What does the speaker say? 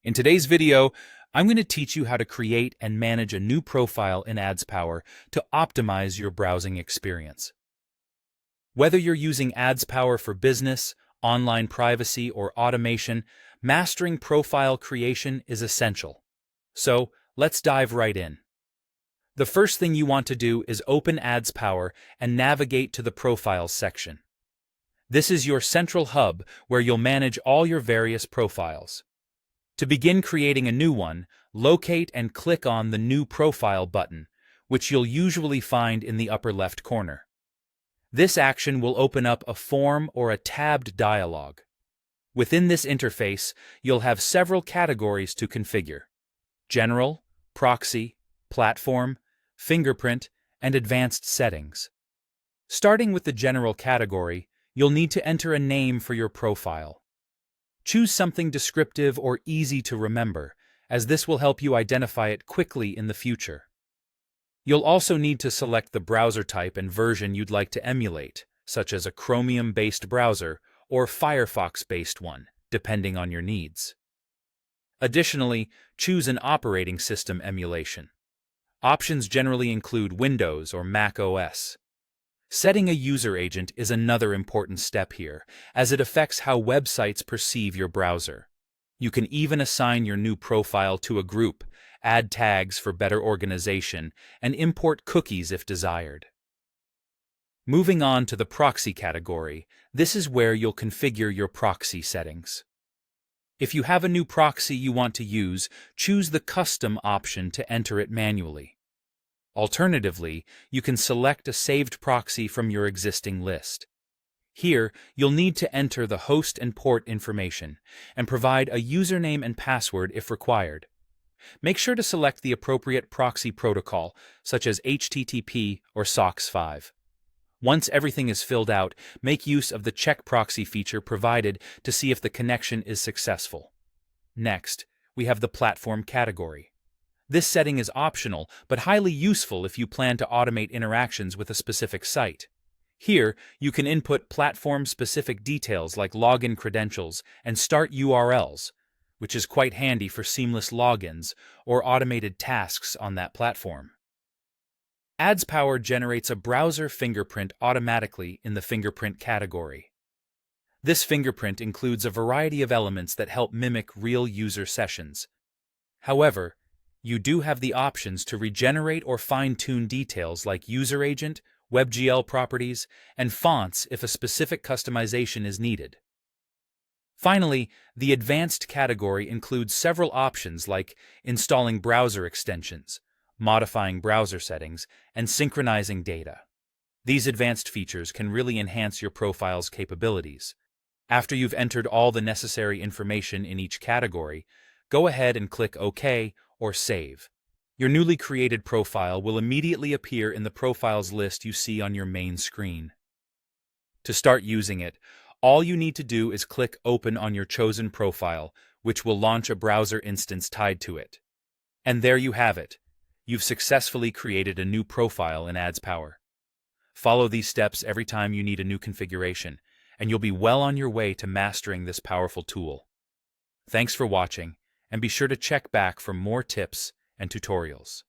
In today's video, I'm going to teach you how to create and manage a new profile in AdsPower to optimize your browsing experience. Whether you're using AdsPower for business, online privacy, or automation, mastering profile creation is essential. So, let's dive right in. The first thing you want to do is open AdsPower and navigate to the Profiles section. This is your central hub where you'll manage all your various profiles. To begin creating a new one, locate and click on the New Profile button, which you'll usually find in the upper left corner. This action will open up a form or a tabbed dialog. Within this interface, you'll have several categories to configure: General, Proxy, Platform, Fingerprint, and Advanced Settings. Starting with the General category, you'll need to enter a name for your profile. Choose something descriptive or easy to remember, as this will help you identify it quickly in the future. You'll also need to select the browser type and version you'd like to emulate, such as a Chromium-based browser or Firefox-based one, depending on your needs. Additionally, choose an operating system emulation. Options generally include Windows or Mac OS. Setting a user agent is another important step here, as it affects how websites perceive your browser. You can even assign your new profile to a group, add tags for better organization, and import cookies if desired. Moving on to the proxy category, this is where you'll configure your proxy settings. If you have a new proxy you want to use, choose the Custom option to enter it manually. Alternatively, you can select a saved proxy from your existing list. Here, you'll need to enter the host and port information and provide a username and password if required. Make sure to select the appropriate proxy protocol, such as HTTP or SOCKS 5. Once everything is filled out, make use of the Check Proxy feature provided to see if the connection is successful. Next, we have the Platform category. This setting is optional, but highly useful if you plan to automate interactions with a specific site. Here, you can input platform-specific details like login credentials and start URLs, which is quite handy for seamless logins or automated tasks on that platform. AdsPower generates a browser fingerprint automatically in the Fingerprint category. This fingerprint includes a variety of elements that help mimic real user sessions. However, you do have the options to regenerate or fine-tune details like user agent, WebGL properties, and fonts if a specific customization is needed. Finally, the Advanced category includes several options like installing browser extensions, modifying browser settings, and synchronizing data. These advanced features can really enhance your profile's capabilities. After you've entered all the necessary information in each category, go ahead and click OK or Save. Your newly created profile will immediately appear in the profiles list you see on your main screen. To start using it, all you need to do is click Open on your chosen profile, which will launch a browser instance tied to it. And there you have it. You've successfully created a new profile in AdsPower. Follow these steps every time you need a new configuration, and you'll be well on your way to mastering this powerful tool. Thanks for watching, and be sure to check back for more tips and tutorials.